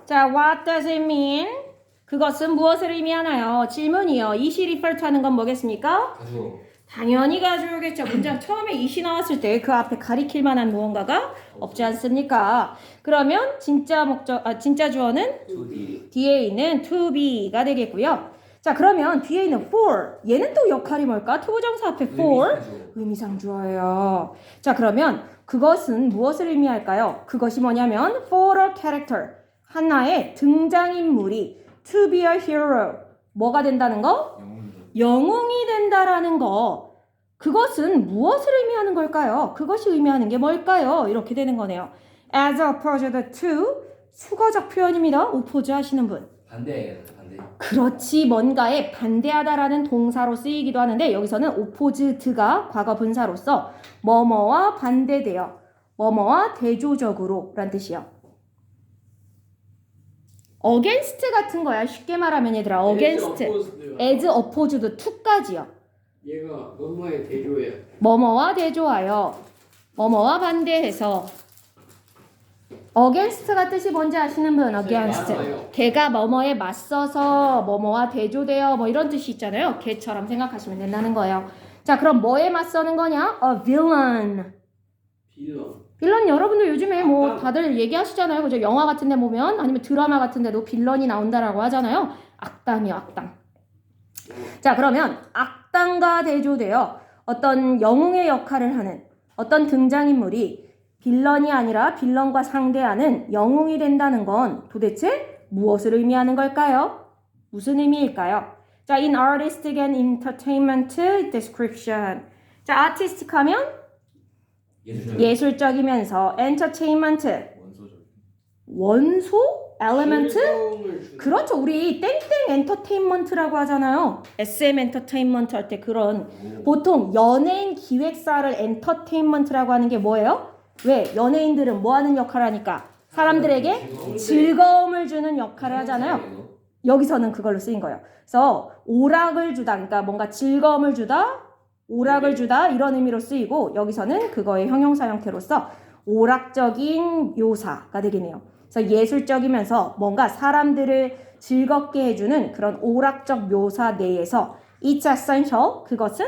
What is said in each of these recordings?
자, what does it mean? 그것은 무엇을 의미하나요? 질문이요. 이시 refer 하는 건 뭐겠습니까? 가수. 당연히 가져오겠죠. 문장 처음에 이시 나왔을 때 그 앞에 가리킬 만한 무언가가 없지 않습니까? 그러면 진짜 진짜 주어는 to be. 뒤에 있는 to be가 되겠고요. 자, 그러면 뒤에 있는 for 얘는 또 역할이 뭘까? 투부정사 앞에 for 의미상 주어예요. 자, 그러면 그것은 무엇을 의미할까요? 그것이 뭐냐면 for a character 하나의 등장인물이 to be a hero 뭐가 된다는 거? 영웅이 된다라는 거. 그것은 무엇을 의미하는 걸까요? 그것이 의미하는 게 뭘까요? 이렇게 되는 거네요. As opposed to 수거적 표현입니다. 오포즈 하시는 분. 반대해야겠다. 반대. 그렇지, 뭔가에 반대하다라는 동사로 쓰이기도 하는데 여기서는 opposed가 과거 분사로서 뭐뭐와 반대되어 뭐뭐와 대조적으로 라는 뜻이요. against 같은 거야. 쉽게 말하면 얘들아 against, as opposed to까지요. 얘가 뭐뭐에 대조해요. 뭐뭐와 대조하여 뭐뭐와 반대해서 against가 뜻이 뭔지 아시는 분? against. 맞아요. 걔가 뭐뭐에 맞서서 뭐뭐와 대조되어 뭐 이런 뜻이 있잖아요. 걔처럼 생각하시면 된다는 거예요. 자, 그럼 뭐에 맞서는 거냐? a villain. 빌런. 빌런 여러분들 요즘에 뭐 다들 얘기하시잖아요. 그죠? 영화 같은 데 보면 아니면 드라마 같은 데도 빌런이 나온다라고 하잖아요. 악당이요, 악당. 자, 그러면 악당과 대조되어 어떤 영웅의 역할을 하는 어떤 등장인물이 빌런이 아니라 빌런과 상대하는 영웅이 된다는 건 도대체 무엇을 의미하는 걸까요? 무슨 의미일까요? 자, in artistic and entertainment description. 자, artistic 하면 예술적이면서 entertainment 원소적. 원소? element? 즐거움을 주는. 그렇죠. 우리 땡땡 엔터테인먼트라고 하잖아요. SM 엔터테인먼트 할 때 그런 보통 연예인 기획사를 엔터테인먼트라고 하는 게 뭐예요? 왜? 연예인들은 뭐 하는 역할을 하니까? 사람들에게 즐거움을 주는 역할을 하잖아요. 여기서는 그걸로 쓰인 거예요. 그래서 오락을 주다, 그러니까 뭔가 즐거움을 주다, 오락을 주다 이런 의미로 쓰이고 여기서는 그거의 형용사 형태로서 오락적인 묘사가 되겠네요. 그래서 예술적이면서 뭔가 사람들을 즐겁게 해주는 그런 오락적 묘사 내에서 it's essential, 그것은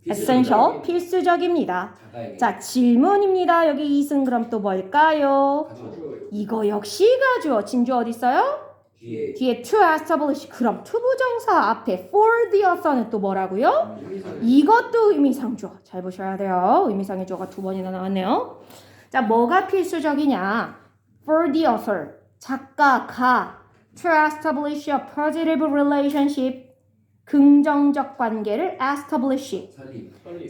essential, 필수적입니다. 자, 질문입니다. 여기 이승 그럼 또 뭘까요? 이거 역시 가주어. 진주 어디 있어요? 뒤에 to establish. 그럼 투부정사 앞에 for the author는 또 뭐라고요? 이것도 의미상 주어. 잘 보셔야 돼요. 의미상의 주어가 두 번이나 나왔네요. 자, 뭐가 필수적이냐? For the author, 작가가 to establish a positive relationship, 긍정적 관계를 establish,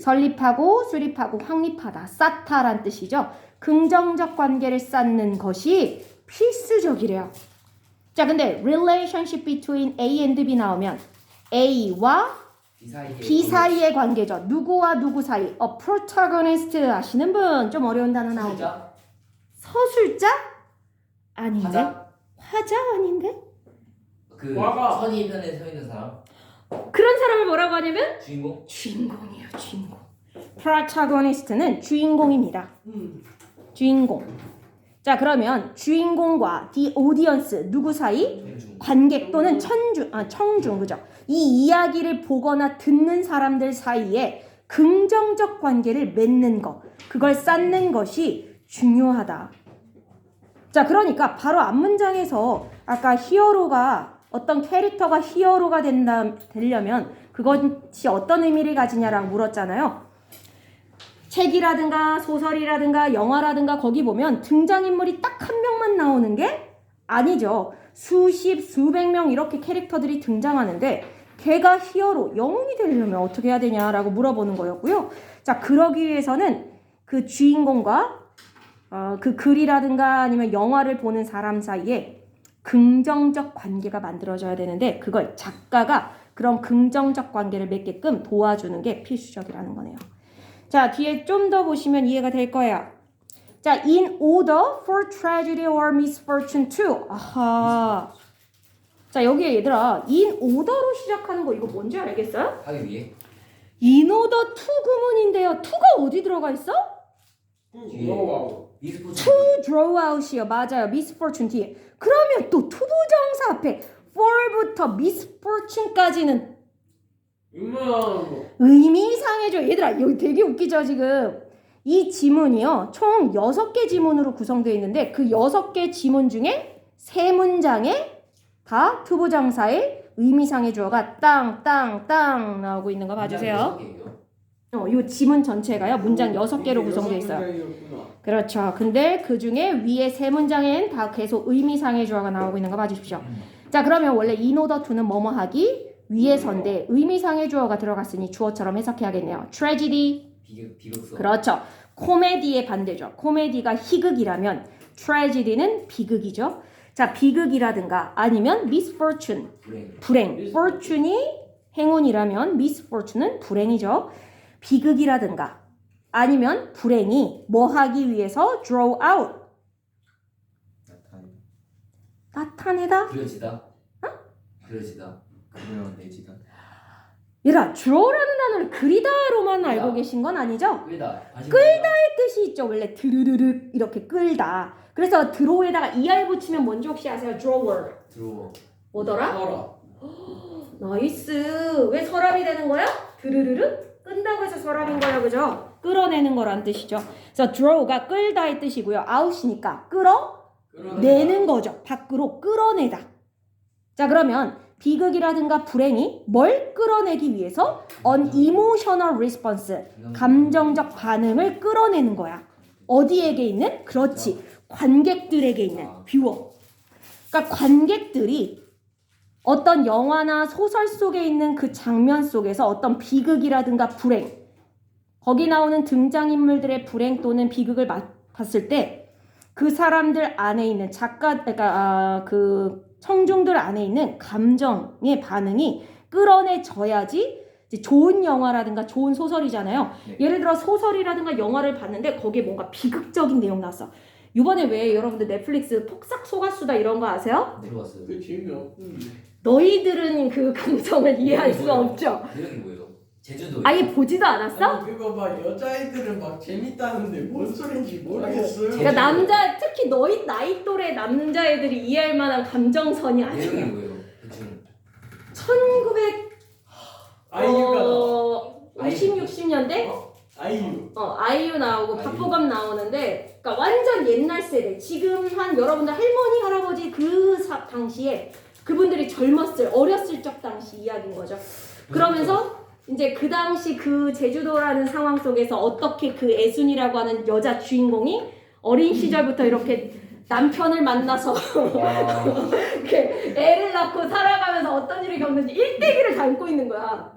설립하고 수립하고 확립하다, 쌓다란 뜻이죠. 긍정적 관계를 쌓는 것이 필수적이래요. 자, 근데 relationship between A and B 나오면 A와 B 사이의 관계죠. 누구와 누구 사이. A protagonist 아시는 분? 좀 어려운 단어 나오죠. 서술자? 아닌데? 화자 아닌데? 그 화가. 선의편에 서 있는 사람. 그런 사람을 뭐라고 하냐면 주인공. 주인공이에요. 주인공. protagonist는 주인공입니다. 주인공. 자, 그러면 주인공과 the audience 누구 사이? 관객 또는 청중, 그죠? 이 이야기를 보거나 듣는 사람들 사이에 긍정적 관계를 맺는 것, 그걸 쌓는 것이 중요하다. 자, 그러니까 바로 앞문장에서 아까 히어로가 어떤 캐릭터가 히어로가 되려면 그것이 어떤 의미를 가지냐라고 물었잖아요. 책이라든가 소설이라든가 영화라든가 거기 보면 등장인물이 딱 한 명만 나오는 게 아니죠. 수십, 수백 명 이렇게 캐릭터들이 등장하는데 걔가 히어로, 영웅이 되려면 어떻게 해야 되냐라고 물어보는 거였고요. 자, 그러기 위해서는 그 주인공과 그 글이라든가 아니면 영화를 보는 사람 사이에 긍정적 관계가 만들어져야 되는데 그걸 작가가 그런 긍정적 관계를 맺게끔 도와주는 게 필수적이라는 거네요. 자, 뒤에 좀 더 보시면 이해가 될 거예요. 자, in order for tragedy or misfortune to. 아하. 자, 여기에 얘들아, in order로 시작하는 거 이거 뭔지 알겠어요? 하기 위해. in order to 구문인데요. to가 어디 들어가 있어? 미스포츠. to draw out이요. 맞아요. misfortune 뒤에. 그러면 또 투부정사 앞에 for부터 misfortune까지는 의미상해줘. 얘들아 여기 되게 웃기죠 지금. 이 지문이요. 총 6개 지문으로 구성되어 있는데 그 6개 지문 중에 3문장에 다 투부정사의 의미상의 주어가 땅땅땅 나오고 있는 거 봐주세요. 이 지문 전체가요. 문장 6개로 구성되어 있어요. 그렇죠. 근데 그 중에 위에 3문장엔 다 계속 의미상의 주어가 나오고 있는 거 봐주십시오. 자 그러면 원래 in order to는 뭐뭐 하기 위해서인데 의미상의 주어가 들어갔으니 주어처럼 해석해야겠네요. tragedy. 비극성. 그렇죠. 코미디의 반대죠. 코미디가 희극이라면 tragedy는 비극이죠. 자 비극이라든가 아니면 misfortune. 불행. fortune이 행운이라면 misfortune은 불행이죠. 비극이라든가 아니면 불행이 뭐 하기 위해서 draw out. 나타내다? 그려지다. 그려지다. 그려내지다. 얘들아 draw라는 단어를 그리다로만 그리다. 알고 계신 건 아니죠? 끌다. 뜻이 있죠. 원래 드르르륵 이렇게 끌다. 그래서 드로우에다가 er 붙이면 뭔지 혹시 아세요? drawer. 들어워. 뭐더라? 서라. 나이스. 왜 서랍이 되는 거야? 드르르륵 끈다고 해서 서랍인 거야. 그죠? 끌어내는 거란 뜻이죠. 그래서 draw가 끌다의 뜻이고요. out이니까 끌어내는 거죠. 밖으로 끌어내다. 자 그러면 비극이라든가 불행이 뭘 끌어내기 위해서 an emotional response 감정적 반응을 끌어내는 거야. 어디에게 있는? 그렇지. 관객들에게 있는 뷰어. 그러니까 관객들이 어떤 영화나 소설 속에 있는 그 장면 속에서 어떤 비극이라든가 불행 거기 나오는 등장인물들의 불행 또는 비극을 봤을 때 그 사람들 안에 있는 그러니까 그 청중들 안에 있는 감정의 반응이 끌어내져야지 좋은 영화라든가 좋은 소설이잖아요. 네. 예를 들어 소설이라든가 영화를 봤는데 거기에 뭔가 비극적인 내용 나왔어. 이번에 왜 여러분들 넷플릭스 폭삭 속았수다 이런 거 아세요? 들어봤어요. 그 재미없는데. 너희들은 그 감정을 이해할 수 없죠. 내용이 뭐예요? 제주도. 아예 보지도 않았어? 아니 그거 막 여자애들은 막 재밌다는데 뭔 소린지 모르겠어요. 그러니까 특히 너희 나이 또래 남자애들이 이해할 만한 감정선이 내용이 아니야. 뭐예요? 대충. 1900 아이유가 50, 60년대? 아이유. 아이유 나오고 아이유. 박보검 나오는데 그러니까 완전 옛날 세대. 지금 한 여러분들 할머니 할아버지 그 당시에 그분들이 젊었을 어렸을 적 당시 이야기인 거죠. 그러면서 이제 그 당시 그 제주도라는 상황 속에서 어떻게 그 애순이라고 하는 여자 주인공이 어린 시절부터 이렇게 남편을 만나서 이렇게 애를 낳고 살아가면서 어떤 일을 겪는지 일대기를 담고 있는 거야.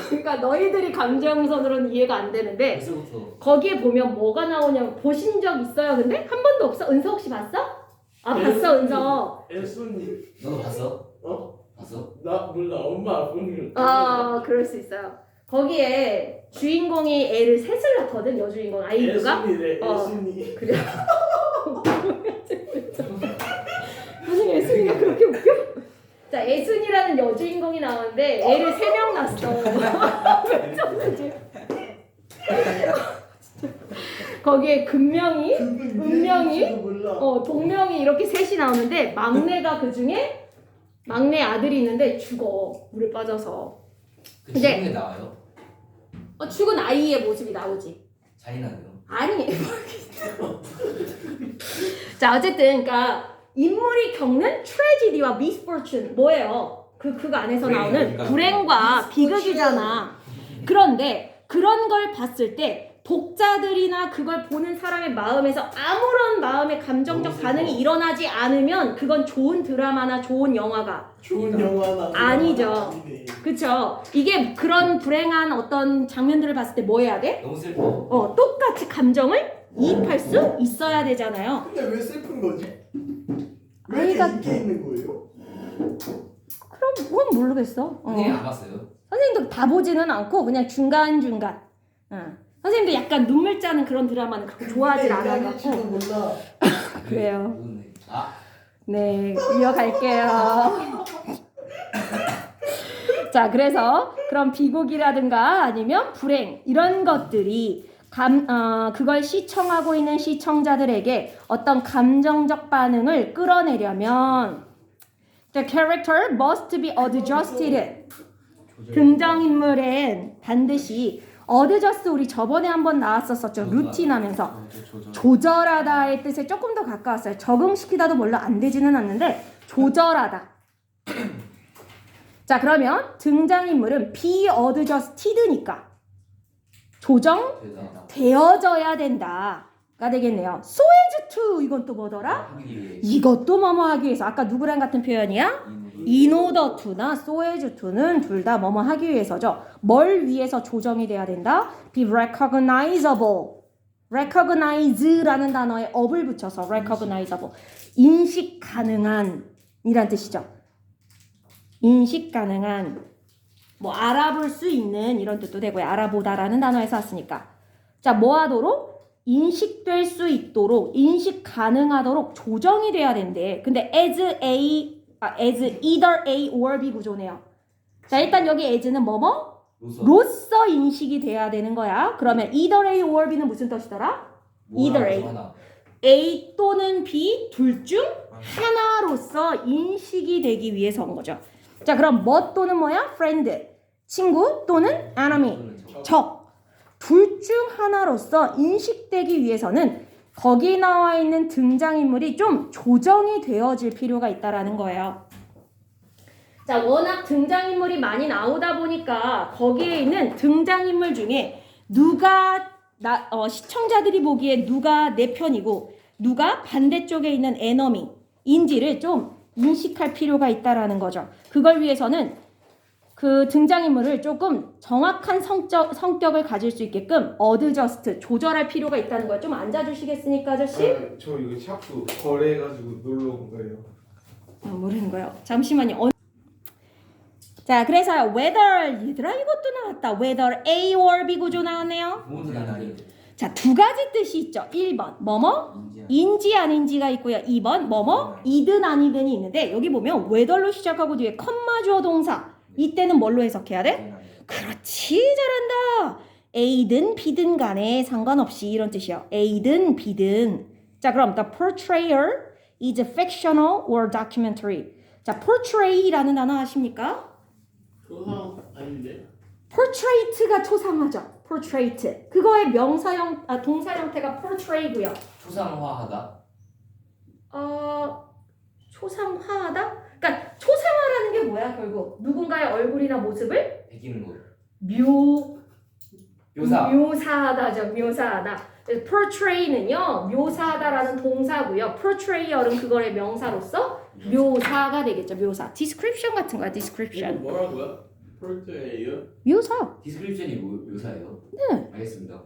그러니까 너희들이 감정선으로는 이해가 안 되는데 벌써부터. 거기에 보면 뭐가 나오냐면 보신 적 있어요? 근데 한 번도 없어? 은서 혹시 봤어? 아 봤어 은서. 애순이. 너도 봤어? 어? 봤어? 나 몰라. 엄마 아버님. 아 그럴 수 있어요. 거기에 주인공이 애를 셋을 낳거든. 여주인공 아이유가. 애순이래. 어. 애순이. 그래. 무슨 애순이가 그렇게 웃겨? 자 애순이라는 여주인공이 나오는데 애를 3명 낳았어. 왜 저러지? 거기에 금명이, 은명이, 몰라. 동명이 이렇게 셋이 나오는데 막내가 그 중에 막내 아들이 있는데 죽어. 물에 빠져서. 그 근데- 지붕에 나와요? 죽은 아이의 모습이 나오지. 잔인하네요. 아니. 자 어쨌든 그러니까 인물이 겪는 트래지디와 misfortune 뭐예요? 그거 안에서 나오는 불행이니까. 불행과 비극이잖아. 그런데 그런 걸 봤을 때 독자들이나 그걸 보는 사람의 마음에서 아무런 마음의 감정적 반응이 일어나지 않으면 그건 좋은 드라마나 좋은 영화가 좋은 영화나 아니죠. 아니네. 그쵸? 이게 그런 불행한 어떤 장면들을 봤을 때 뭐 해야 돼? 너무 슬퍼. 똑같이 감정을 이입할 수 있어야 되잖아요. 근데 왜 슬픈 거지? 왜 이렇게 아이가- 인기 있는 거예요? 그럼 그건 모르겠어. 선생님 안 봤어요? 선생님도 다 보지는 않고 그냥 중간중간. 선생님도 약간 눈물 짜는 그런 드라마는 그렇게 좋아하지 근데 않아갖고. 이거 몰라. 그래요. 모르네. 아, 네, 이어갈게요. 자, 그래서 그런 비극이라든가 아니면 불행 이런 것들이 그걸 시청하고 있는 시청자들에게 어떤 감정적 반응을 끌어내려면 the character must be adjusted. 등장인물은 반드시 adjust 우리 저번에 한번 나왔었었죠. 루틴 하면서 조절하다의 뜻에 조금 더 가까웠어요. 적응시키다도 물론 안 되지는 않는데 조절하다. 자, 그러면 등장인물은 be adjusted니까 조정되어져야 된다가 되겠네요. so as to 이건 또 뭐더라? 하기 위해. 이것도 뭐뭐 하기 위해서. 아까 누구랑 같은 표현이야? in order to나 so as to는 둘 다 뭐뭐 하기 위해서죠. 뭘 위해서 조정이 돼야 된다? be recognizable. recognize라는 단어에 up을 붙여서 recognizable. 인식 가능한 이란 뜻이죠. 인식 가능한 뭐 알아볼 수 있는 이런 뜻도 되고요. 알아보다라는 단어에서 왔으니까. 자, 뭐 하도록? 인식될 수 있도록, 인식 가능하도록 조정이 돼야 된대. 근데 as either A or B 구조네요. 자, 일단 여기 as는 뭐뭐? 로서 인식이 돼야 되는 거야. 그러면 either A or B는 무슨 뜻이더라? either A. A 또는 B 둘 중 하나로서 인식이 되기 위해서 온 거죠. 자, 그럼 뭐 또는 뭐야? friend, 친구 또는 enemy, 적. 둘 중 하나로서 인식되기 위해서는 거기 나와 있는 등장인물이 좀 조정이 되어질 필요가 있다라는 거예요. 자, 워낙 등장인물이 많이 나오다 보니까 거기에 있는 등장인물 중에 누가 시청자들이 보기에 누가 내 편이고 누가 반대쪽에 있는 에너미인지를 좀 인식할 필요가 있다라는 거죠. 그걸 위해서는 그 등장인물을 조금 정확한 성격을 가질 수 있게끔 어드저스트, 조절할 필요가 있다는 거예요. 좀 앉아주시겠습니까, 아저씨? 저 이거 샤프 거래해가지고 놀러 온 거예요. 모르는 거예요. 잠시만요. 자, 그래서요. whether, 얘들아 이것도 나왔다. whether A or B 구조 나왔네요. 모두 나날이. 자, 두 가지 뜻이 있죠. 1번 뭐뭐? 인지 아닌지가 있고요. 2번 뭐뭐? 이든 아니든이 있는데 여기 보면 whether로 시작하고 뒤에 컴마 주어 동사. 이때는 뭘로 해석해야 돼? 그렇지, 잘한다. A든 B든 간에 상관없이 이런 뜻이요. A든 B든. 자, 그럼 the portrayer is fictional or documentary. 자, portray라는 단어 아십니까? 그거 아닌데. portrait가 초상화죠. portrait. 그거의 동사 형태가 portray고요. 초상화하다. 초상화하다? 그러니까 초상화라는 게 뭐야, 결국? 누군가의 얼굴이나 모습을 베끼는 거. 묘사하다죠. 묘사하다. portray는요, 묘사하다라는 동사고요. portrayer은 그거의 명사로서 묘사가 되겠죠. 묘사. description 같은 거야. 이거 description. 뭐라고요? 프로트예요? 묘사. 디스크립션이 묘사예요? 네. 알겠습니다.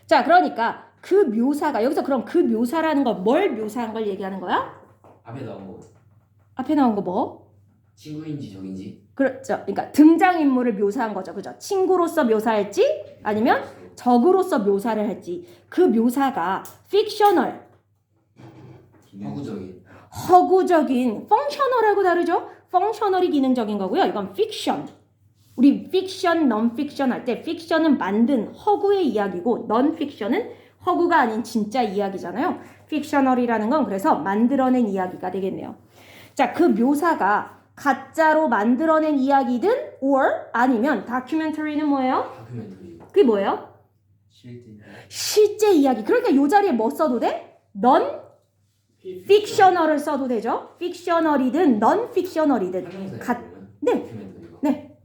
자, 그러니까 그 묘사가 여기서 그럼 그 묘사라는 걸 뭘 묘사한 걸 얘기하는 거야? 앞에 나온 거. 앞에 나온 거 뭐? 친구인지 적인지. 그렇죠. 그러니까 등장인물을 묘사한 거죠. 그죠? 친구로서 묘사할지 아니면 적으로서 묘사를 할지. 그 묘사가 픽셔널, 허구적인, 펑셔널하고 다르죠? 펑셔널이 기능적인 거고요. 이건 픽션. 우리 픽션, 넌픽션 할 때 픽션은 만든 허구의 이야기고 넌픽션은 허구가 아닌 진짜 이야기잖아요. 픽셔널이라는 건 그래서 만들어낸 이야기가 되겠네요. 자, 그 묘사가 가짜로 만들어낸 이야기든 or 아니면 다큐멘터리는 뭐예요? 다큐멘터리. 그게 뭐예요? 실제 이야기. 그러니까 이 자리에 뭐 써도 돼? 넌 픽셔널을 써도 되죠. 픽셔널이든 넌 픽셔널이든 네. 네.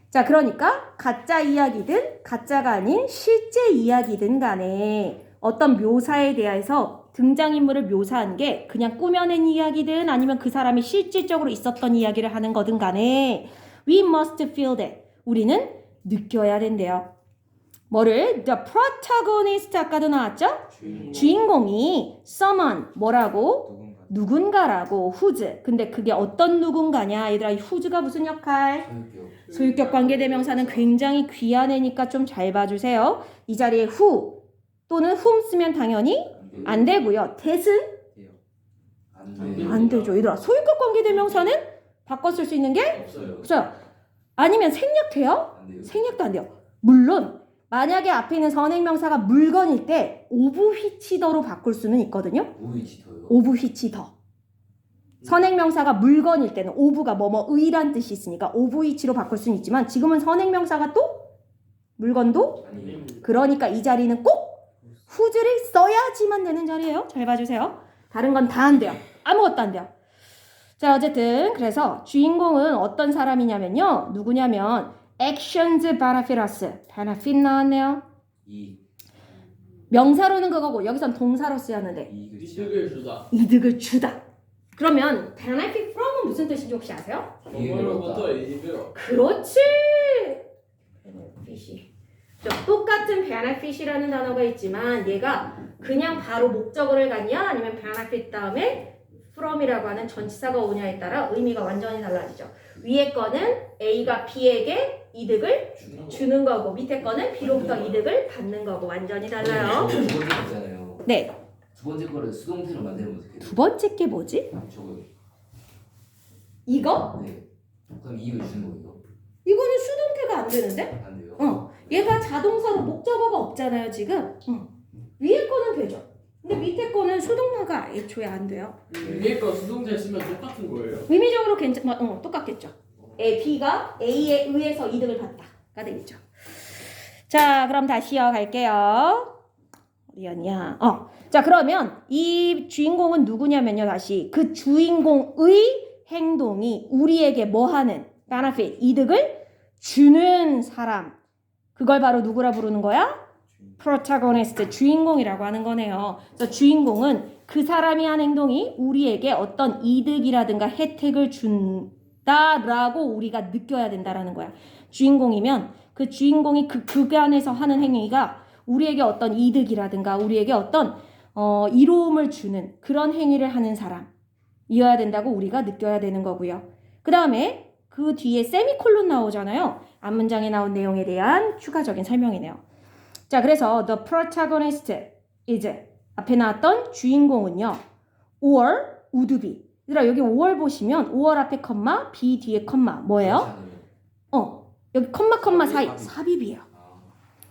자, 그러니까 가짜 이야기든 가짜가 아닌 실제 이야기든 간에 어떤 묘사에 대해서 등장인물을 묘사한 게 그냥 꾸며낸 이야기든 아니면 그 사람이 실질적으로 있었던 이야기를 하는 거든 간에 we must feel that. 우리는 느껴야 된대요. 뭐를? The protagonist 아까도 나왔죠? 주인공이 someone 뭐라고? 누군가라고 whose. 근데 그게 어떤 누군가냐? 얘들아, 이 whose가 무슨 역할? 소유격 관계대명사는 굉장히 귀한 애니까 좀 잘 봐주세요. 이 자리에 who 또는 whom 쓰면 당연히 안 되고요. that은 안 되죠. 얘들아, 소유격 관계대명사는 바꿔 쓸 수 있는 게 없어요. 없어요. 아니면 생략돼요? 생략도 안 돼요. 물론 만약에 앞에 있는 선행명사가 물건일 때 오브 휘치더로 바꿀 수는 있거든요. 오이치터요. 오브 휘치더. 선행명사가 물건일 때는 오브가 뭐뭐의란 뜻이 있으니까 오브 휘치로 바꿀 수는 있지만 지금은 선행명사가 또 물건도 아니 그러니까 이 자리는 꼭 whose를 써야지만 되는 자리예요. 잘 봐주세요. 다른 건 다 안 돼요. 아무것도 안 돼요. 자 어쨌든 그래서 주인공은 어떤 사람이냐면요. 누구냐면 actions benefit us. benefit 나왔네요. 이 명사로는 그거고 여기선 동사로 쓰였는데 이익을 이득을 주다. 이득을 주다. 그러면 benefit from은 무슨 뜻인지 혹시 아세요? 정보로부터 이득. 그렇지. benefit이. 똑같은 benefit이라는 단어가 있지만 얘가 그냥 바로 목적어를 갖냐 아니면 benefit 다음에 from이라고 하는 전치사가 오냐에 따라 의미가 완전히 달라지죠. 위에 거는 A가 B에게 이득을 주는 거고 밑에 거는 B로부터 이득을 받는 거고 완전히 달라요. 두 번째 거 있잖아요. 네. 두 번째 거를 수동태로 만들면 어떻게 돼요? 두 번째 게 뭐지? 저거. 이거? 네. 그럼 이익을 주는 거예요? 이거는 수동태가 안 되는데? 안 돼요? 얘가 자동사로 목적어가 없잖아요 지금. 위에 거는 되죠. 근데 밑에 거는 수동사가 애초에 안 돼요. 위에 거 수동태 쓰면 똑같은 거예요. 의미적으로 똑같겠죠. B가 A에 의해서 이득을 받다가 되겠죠. 자, 그럼 다시 이어갈게요. 어디였냐? 자, 그러면 이 주인공은 누구냐면요. 다시 그 주인공의 행동이 우리에게 뭐 하는 benefit, 이득을 주는 사람. 그걸 바로 누구라 부르는 거야? protagonist, 주인공이라고 하는 거네요. 그래서 주인공은 그 사람이 한 행동이 우리에게 어떤 이득이라든가 혜택을 준다라고 우리가 느껴야 된다라는 거야. 주인공이면 그 주인공이 그 그간에서 하는 행위가 우리에게 어떤 이득이라든가 우리에게 어떤 이로움을 주는 그런 행위를 하는 사람이어야 된다고 우리가 느껴야 되는 거고요. 그 다음에 그 뒤에 세미콜론 나오잖아요. 앞문장에 나온 내용에 대한 추가적인 설명이네요. 자, 그래서 the protagonist is 앞에 나왔던 주인공은요. or would be. 얘들아 여기 or 보시면 or 앞에 컴마, be 뒤에 컴마 뭐예요? 여기 컴마 사이 삽입이에요.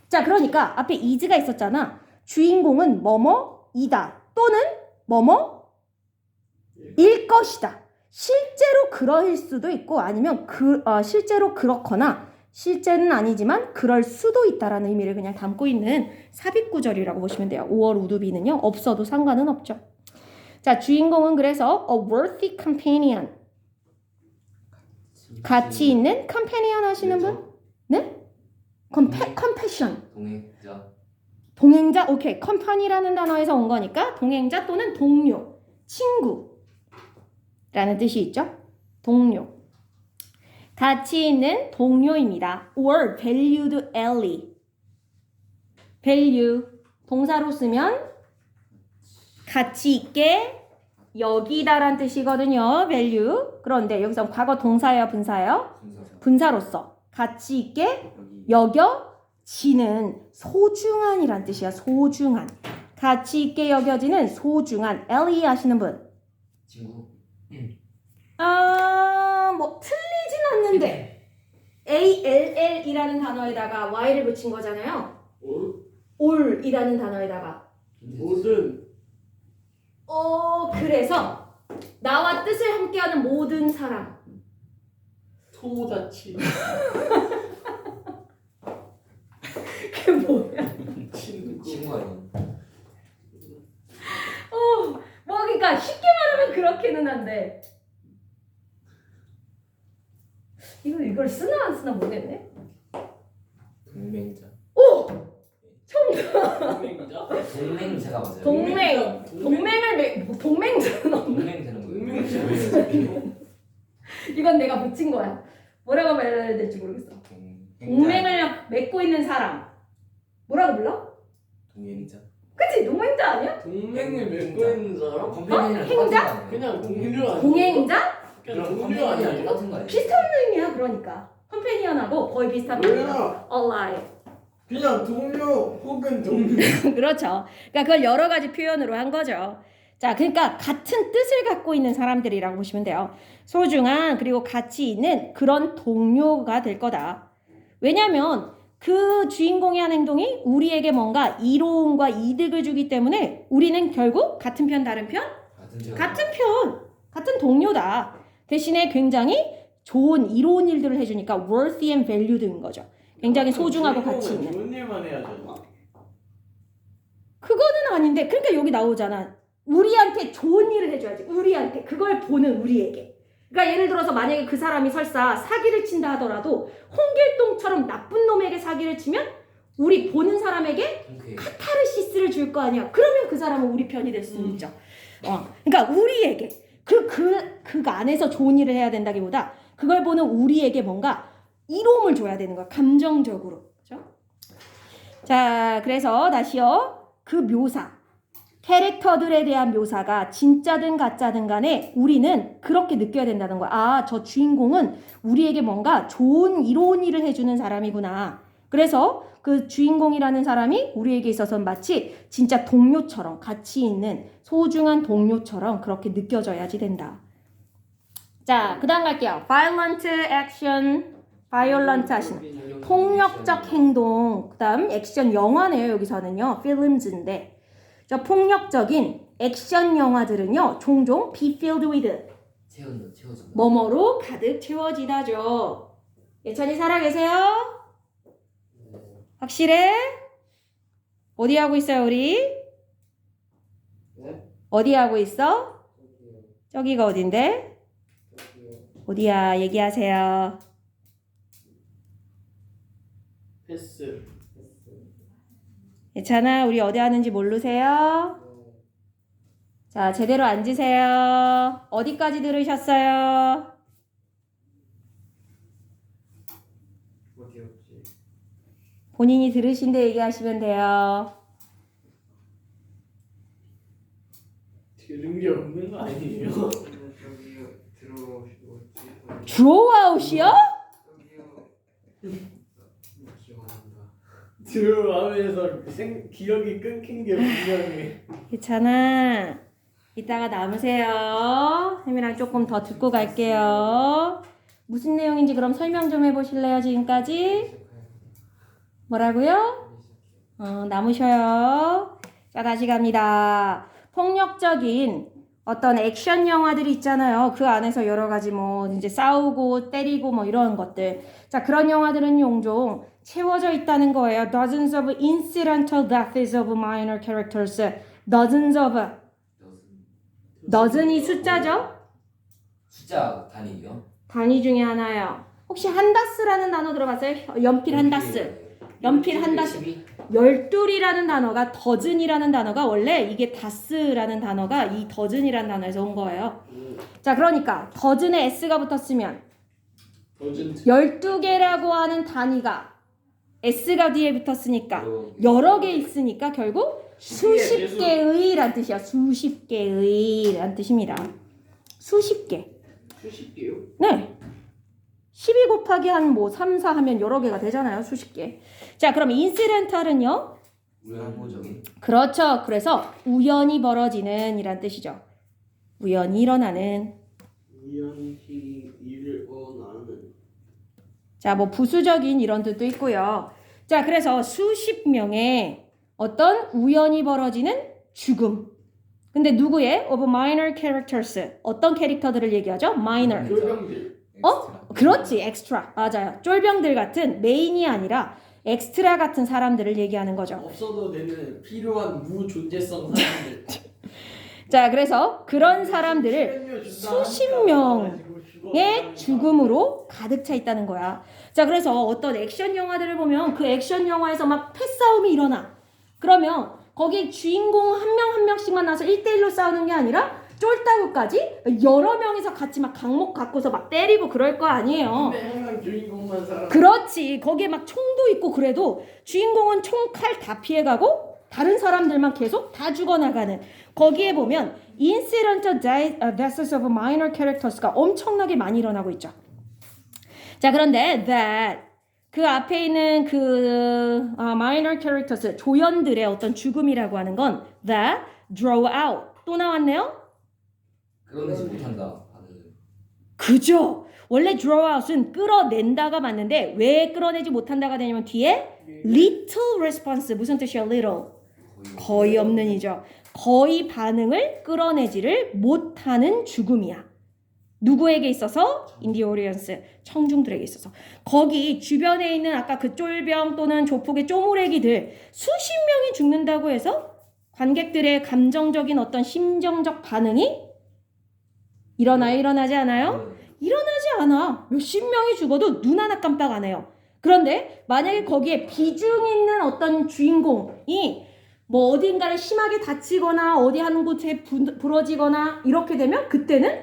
자, 그러니까 앞에 is가 있었잖아. 주인공은 뭐뭐이다 또는 뭐뭐일 것이다. 실제로 그럴 수도 있고 아니면 실제로 그렇거나 실제는 아니지만 그럴 수도 있다라는 의미를 그냥 담고 있는 삽입 구절이라고 보시면 돼요. 5월 우두비는요. 없어도 상관은 없죠. 자, 주인공은 그래서 a worthy companion. 가치 있는 companion 하시는 분? 네? compassion. 동행자. 동행자? 오케이. company라는 단어에서 온 거니까 동행자 또는 동료, 친구라는 뜻이 있죠. 동료. 가치 있는 동료입니다. or valued ally. value 동사로 쓰면 가치 있게 여기다란 뜻이거든요. value. 그런데 여기서 과거 동사예요, 분사예요? 분사로서 가치 있게 여겨지는 소중한이란 뜻이야. 소중한. 가치 있게 여겨지는 소중한. ally 하시는 분? 친구. 뭐 틀리진 않는데 all이라는 단어에다가 y를 붙인 거잖아요. all이라는 단어에다가 모든 그래서 나와 뜻을 함께하는 모든 사람. 토자치 그게 뭐야? 친구 아니야? 뭐 그러니까 쉽게 말하면 그렇게는 한데 이걸 쓰나 안 쓰나 모르겠네. 동맹자. 오! 동맹이자 동맹자가 맞아요. 동맹자는 동맹되는 거예요. 이건 내가 붙인 거야. 뭐라고 말해야 될지 모르겠어. 동맹을 맺고 있는 사람. 뭐라고 불러? 동행자. 그치? 동맹자 아니야? 동맹을 맺고 있는 사람? 컴패니언이랑 행자? 똑같은 거 아니에요? 그냥 동료 아니야? 동행자? 그냥 그럼 동료 아니야? 컴패니언이랑 똑같은 거 아니에요? 비슷한 의미야 그러니까. 컴패니언하고 거의 비슷한 의미야. 뭐야? ally. 그냥 동료 혹은 동료 그렇죠. 그러니까 그걸 여러 가지 표현으로 한 거죠. 자, 그러니까 같은 뜻을 갖고 있는 사람들이라고 보시면 돼요. 소중한 그리고 가치 있는 그런 동료가 될 거다. 왜냐하면 그 주인공이 한 행동이 우리에게 뭔가 이로움과 이득을 주기 때문에 우리는 결국 같은 편 다른 편? 같은 편, 같은 동료다. 대신에 굉장히 좋은 이로운 일들을 해주니까 worthy and valued인 거죠. 굉장히 소중하고 가치 있는. 좋은 일만 해야 되나? 그거는 아닌데, 그러니까 여기 나오잖아. 우리한테 좋은 일을 해줘야지. 우리한테 그걸 보는 우리에게. 그러니까 예를 들어서 만약에 그 사람이 설사 사기를 친다 하더라도 홍길동처럼 나쁜 놈에게 사기를 치면 우리 보는 사람에게 카타르시스를 줄 거 아니야. 그러면 그 사람은 우리 편이 될 수 있죠. 그러니까 우리에게 그 안에서 좋은 일을 해야 된다기보다 그걸 보는 우리에게 뭔가 이로움을 줘야 되는 거야. 감정적으로. 그렇죠? 자, 그래서 다시요. 그 묘사, 캐릭터들에 대한 묘사가 진짜든 가짜든 간에 우리는 그렇게 느껴야 된다는 거야. 아, 저 주인공은 우리에게 뭔가 좋은 이로운 일을 해주는 사람이구나. 그래서 그 주인공이라는 사람이 우리에게 있어서는 마치 진짜 동료처럼 가치 있는 소중한 동료처럼 그렇게 느껴져야지 된다. 자, 그 다음 갈게요. violent action, violent 하시는 폭력적 행동, 그 다음 액션 영화네요. 여기서는요. films인데 저 폭력적인 액션 영화들은요. 종종 be filled with 채워진다. 뭐뭐로 가득 채워지다죠. 예찬이 살아계세요? 확실해? 어디 하고 있어요 우리? 네? 어디 하고 있어? 저기가 어딘데? 어디야? 얘기하세요. 패스. 예찬아, 우리 어디 하는지 모르세요? 자, 제대로 앉으세요. 어디까지 들으셨어요? 어디였지? 본인이 들으신 데 얘기하시면 돼요. 들은 게 없는 거 아니에요? 저기요 들어오시고 드로우아웃이요? 저기요 기억 안 난다. 들어가면서 기억이 끊긴 게 분명해. 괜찮아. 이따가 남으세요. 혜미랑 조금 더 듣고 갈게요. 무슨 내용인지 그럼 설명 좀 해보실래요, 지금까지? 뭐라고요? 남으셔요. 자, 다시 갑니다. 폭력적인 어떤 액션 영화들이 있잖아요. 그 안에서 여러 가지 뭐 이제 싸우고 때리고 뭐 이런 것들. 자, 그런 영화들은 종종 채워져 있다는 거예요. Dozens of incidental deaths of minor characters. Dozens of. dozen이 숫자죠? 숫자 단위요? 단위 중에 하나예요. 혹시 한다스라는 단어 들어봤어요? 연필 한다스. 연필 한다스. 12이라는 단어가 더즌이라는 단어가 원래 이게 다스라는 단어가 이 더즌이라는 단어에서 온 거예요. 자, 그러니까 더즌에 S가 붙었으면 12개라고 하는 단위가 S가 뒤에 붙었으니까 여러 개 있으니까 결국 수십 개의 란 뜻이야. 수십 개의 란 뜻입니다. 수십 개. 수십 개요? 네. 12 곱하기 한 뭐 3, 4 하면 여러 개가 되잖아요. 수십 개. 자, 그럼 인시덴탈은요? 우연보적인. 그렇죠. 그래서 우연히 벌어지는 이란 뜻이죠. 우연히 일어나는. 우연히 일어나는. 자, 뭐 부수적인 이런 뜻도 있고요. 자, 그래서 수십 명의 어떤 우연히 벌어지는 죽음. 근데 누구의? of minor characters. 어떤 캐릭터들을 얘기하죠? minor. 쫄병들. 그렇지. extra. 맞아요. 쫄병들 같은 메인이 아니라 엑스트라 같은 사람들을 얘기하는 거죠. 없어도 되는 필요한 무존재성 사람들. 자, 그래서 그런 사람들을 수십 명의 죽음으로 가득 차 있다는 거야. 자, 그래서 어떤 액션 영화들을 보면 그 액션 영화에서 막 패싸움이 일어나. 그러면 거기 주인공 한 명 한 명씩만 나서 1대1로 싸우는 게 아니라 쫄따구까지 여러 명이서 같이 막 강목 갖고서 막 때리고 그럴 거 아니에요. 근데 항상 주인공만 살아. 그렇지. 거기에 막 총도 있고 그래도 주인공은 총, 칼 다 피해가고 다른 사람들만 계속 다 죽어나가는. 거기에 보면 incidental deaths of minor characters가 엄청나게 많이 일어나고 있죠. 자, 그런데 that 그 앞에 있는 그 minor characters 조연들의 어떤 죽음이라고 하는 건 that draw out 또 나왔네요. 그러지 못한다. 그죠? 원래 draw out은 끌어낸다가 맞는데 왜 끌어내지 못한다가 되냐면 뒤에 little response 무슨 뜻이야? little 거의 없는 이죠. 거의 반응을 끌어내지를 못하는 죽음이야. 누구에게 있어서? in the audience 청중들에게 있어서. 거기 주변에 있는 아까 그 쫄병 또는 조폭의 쪼무레기들 수십 명이 죽는다고 해서 관객들의 감정적인 어떤 심정적 반응이 일어나요? 일어나지 않아요? 일어나지 않아. 몇십 명이 죽어도 눈 하나 깜빡 안 해요. 그런데 만약에 거기에 비중 있는 어떤 주인공이 뭐 어딘가를 심하게 다치거나 어디 한 곳에 부러지거나 이렇게 되면 그때는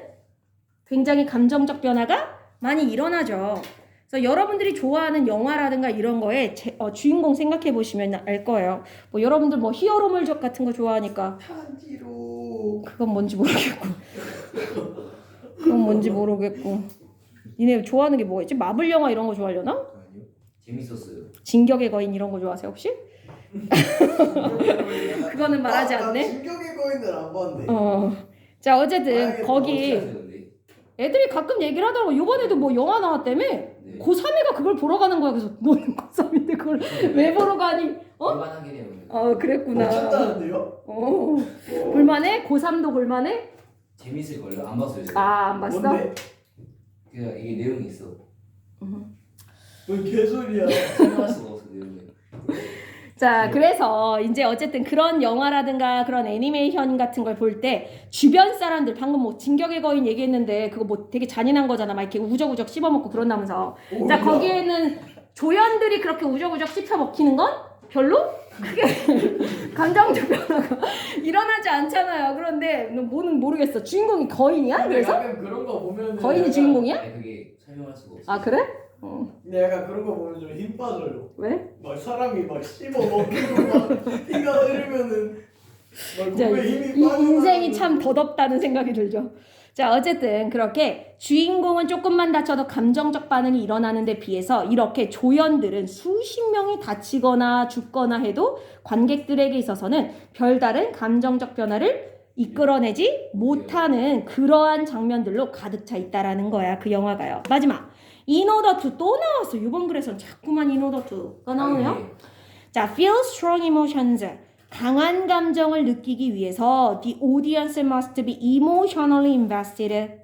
굉장히 감정적 변화가 많이 일어나죠. 그래서 여러분들이 좋아하는 영화라든가 이런 거에 주인공 생각해 보시면 알 거예요. 뭐 여러분들 뭐 히어로물적 같은 거 좋아하니까 탄지로. 그건 뭔지 모르겠고 그건 뭔지 모르겠고 니네 좋아하는 게 뭐가 있지? 마블 영화 이런 거 좋아하려나? 아니요. 재밌었어요. 진격의 거인 이런 거 좋아하세요 혹시? 그거는 말하지 않네. 진격의 거인을 안 봤는데. 자 어쨌든 봐야겠다. 거기 어떻게 하세요, 근데? 애들이 가끔 얘기를 하더라고. 요번에도 뭐 영화 나왔다며? 네. 고3애가 그걸 보러 가는 거야. 그래서 너는 고3인데 그걸 왜 보러 가니? 볼만하긴 해요. 그랬구나. 괜찮다는데요? 볼만해? 고3도 볼만해? 재밌을 걸요. 안 봤어요. 제가. 안 봤어? 뭔데? 그냥 이게 내용이 있어. 뭔 개소리야. 설명할 수가 없어 내용이. 자, 그래서 이제 어쨌든 그런 영화라든가 그런 애니메이션 같은 걸 볼 때 주변 사람들 방금 뭐 진격의 거인 얘기했는데 그거 뭐 되게 잔인한 거잖아. 막 이렇게 우적우적 씹어먹고 그런다면서. 자, 거기에는 조연들이 그렇게 우적우적 씹혀먹히는 건 별로 크게 감정적 변화가 일어나지 않잖아요. 그런데 뭐는 모르겠어. 주인공이 거인이야? 그래서? 약간 그런 거 보면 거인이 주인공이야? 아니 그게 설명할 수가 없어. 아, 그래? 근데 약간 그런 거 보면 좀 힘 빠져요. 왜? 막 사람이 막 씹어 먹히고 막 피가 흐르면은 막 자, 몸에 힘이 빠져. 인생이 참 더덥다는 생각이 들죠. 자, 어쨌든 그렇게 주인공은 조금만 다쳐도 감정적 반응이 일어나는데 비해서 이렇게 조연들은 수십 명이 다치거나 죽거나 해도 관객들에게 있어서는 별다른 감정적 변화를 이끌어내지 못하는 그러한 장면들로 가득 차 있다라는 거야. 그 영화가요. 마지막 In order to 또 나왔어. 이번 글에선 자꾸만 in order to가 나오네요. 자, feel strong emotions. 강한 감정을 느끼기 위해서 the audience must be emotionally invested.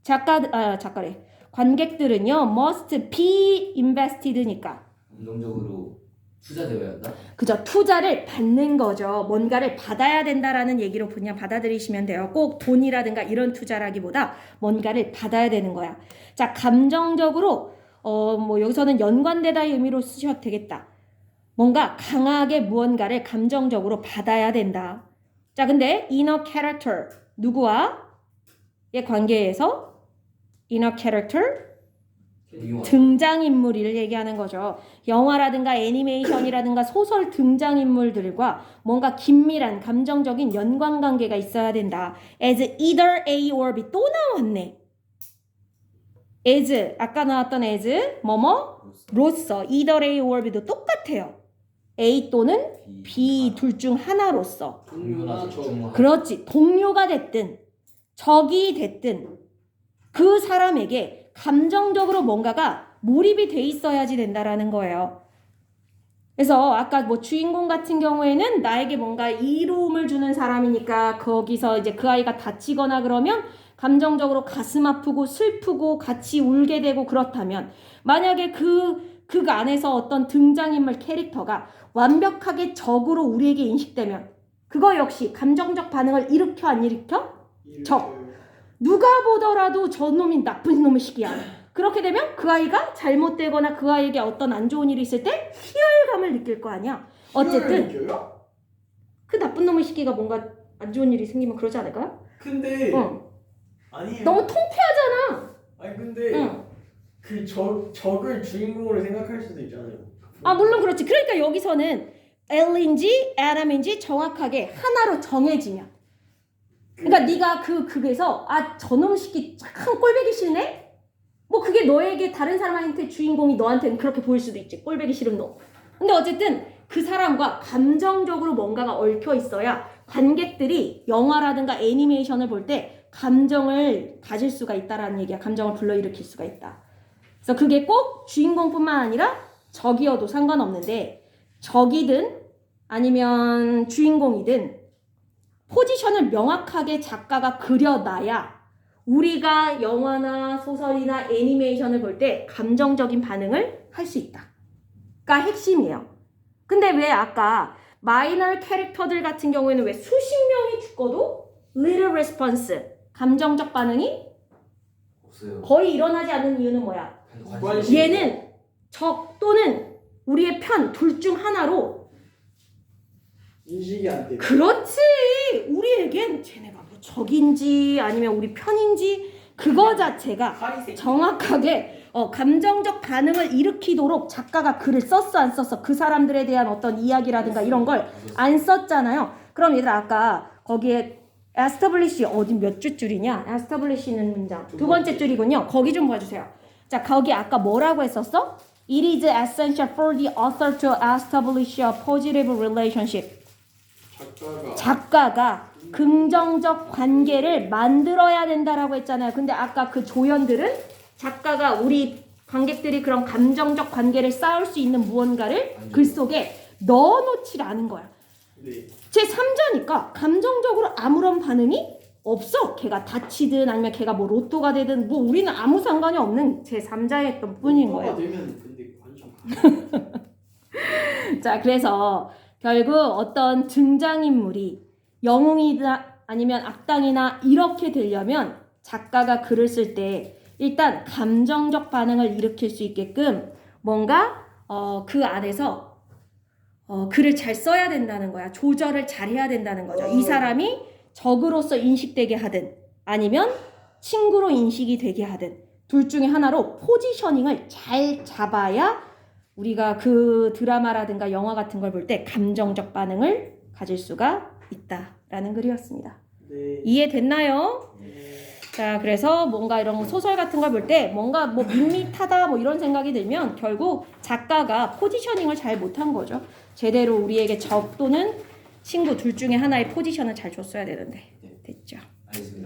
작가래. 관객들은요, must be invested니까. 감정적으로 투자되어야 한다. 그죠. 투자를 받는 거죠. 뭔가를 받아야 된다라는 얘기로 그냥 받아들이시면 돼요. 꼭 돈이라든가 이런 투자라기보다 뭔가를 받아야 되는 거야. 자, 감정적으로 뭐 여기서는 연관되다의 의미로 쓰셔도 되겠다. 뭔가 강하게 무언가를 감정적으로 받아야 된다. 자, 근데 inner character 누구와의 관계에서 inner character 등장인물을 얘기하는 거죠. 영화라든가 애니메이션이라든가 소설 등장인물들과 뭔가 긴밀한 감정적인 연관관계가 있어야 된다. As either A or B 또 나왔네. as 아까 나왔던 as 뭐뭐로서 either A or B도 똑같아요. A 또는 B 둘 중 하나로서. 동료나 저. 그렇지. 동료가 됐든 적이 됐든 그 사람에게 감정적으로 뭔가가 몰입이 돼 있어야지 된다라는 거예요. 그래서 아까 뭐 주인공 같은 경우에는 나에게 뭔가 이로움을 주는 사람이니까 거기서 이제 그 아이가 다치거나 그러면 감정적으로 가슴 아프고 슬프고 같이 울게 되고 그렇다면 만약에 그 안에서 어떤 등장인물 캐릭터가 완벽하게 적으로 우리에게 인식되면 그거 역시 감정적 반응을 일으켜 안 일으켜? 적. 누가 보더라도 저놈이 나쁜 놈의 시기야. 그렇게 되면 그 아이가 잘못되거나 그 아이에게 어떤 안 좋은 일이 있을 때 희열감을 느낄 거 아니야. 어쨌든 그 나쁜 놈의 시기가 뭔가 안 좋은 일이 생기면 그러지 않을까요? 근데 아니 너무 통쾌하잖아. 아니 근데 그 적을 주인공으로 생각할 수도 있잖아요. 물론 그렇지. 그러니까 여기서는 L인지 Adam인지 정확하게 하나로 정해지면 그러니까 네가 극에서 저놈 시기 참 꼴보기 싫네? 뭐 그게 너에게 다른 사람한테 주인공이 너한테는 그렇게 보일 수도 있지. 꼴보기 싫은 놈. 근데 어쨌든 그 사람과 감정적으로 뭔가가 얽혀 있어야 관객들이 영화라든가 애니메이션을 볼 때 감정을 가질 수가 있다라는 얘기야. 감정을 불러일으킬 수가 있다. 그래서 그게 꼭 주인공뿐만 아니라 적이어도 상관없는데 적이든 아니면 주인공이든 포지션을 명확하게 작가가 그려놔야 우리가 영화나 소설이나 애니메이션을 볼 때 감정적인 반응을 할 수 있다가 핵심이에요. 근데 왜 아까 마이너 캐릭터들 같은 경우에는 왜 수십 명이 죽어도 little response, 감정적 반응이 없어요. 거의 일어나지 않는 이유는 뭐야? 관심. 얘는 적 또는 우리의 편 둘 중 하나로 인식이 안 돼. 그렇지. 우리에겐 쟤네가 뭐 적인지 아니면 우리 편인지 그거 자체가 정확하게 감정적 반응을 일으키도록 작가가 글을 썼어 안 썼어 그 사람들에 대한 어떤 이야기라든가 이런 걸 안 썼잖아요. 그럼 얘들아 아까 거기에 establish 어디 몇 줄이냐? establish는 문장 두 번째 줄이군요. 거기 좀 봐주세요. 자 거기 아까 뭐라고 했었어? It is essential for the author to establish a positive relationship. 작가가 긍정적 관계를 만들어야 된다라고 했잖아요. 근데 아까 그 조연들은 작가가 우리 관객들이 그런 감정적 관계를 쌓을 수 있는 무언가를 글 속에 넣어놓지 않은 거야. 네. 제 3자니까 감정적으로 아무런 반응이 없어. 걔가 다치든 아니면 걔가 뭐 로또가 되든 뭐 우리는 아무 상관이 없는 제 3자였던 뿐인 거예요. 되면 근데 관심. 자, 그래서 결국 어떤 등장인물이 영웅이나 아니면 악당이나 이렇게 되려면 작가가 글을 쓸 때 일단 감정적 반응을 일으킬 수 있게끔 뭔가 그 안에서 글을 잘 써야 된다는 거야. 조절을 잘 해야 된다는 거죠. 이 사람이 적으로서 인식되게 하든 아니면 친구로 인식이 되게 하든 둘 중에 하나로 포지셔닝을 잘 잡아야 우리가 그 드라마라든가 영화 같은 걸 볼 때 감정적 반응을 가질 수가 있다라는 글이었습니다. 네. 이해됐나요? 자, 그래서 뭔가 이런 소설 같은 걸 볼 때 뭔가 뭐 밋밋하다 뭐 이런 생각이 들면 결국 작가가 포지셔닝을 잘 못한 거죠. 제대로 우리에게 적 또는 친구 둘 중에 하나의 포지션을 잘 줬어야 되는데. 됐죠? 알겠습니다.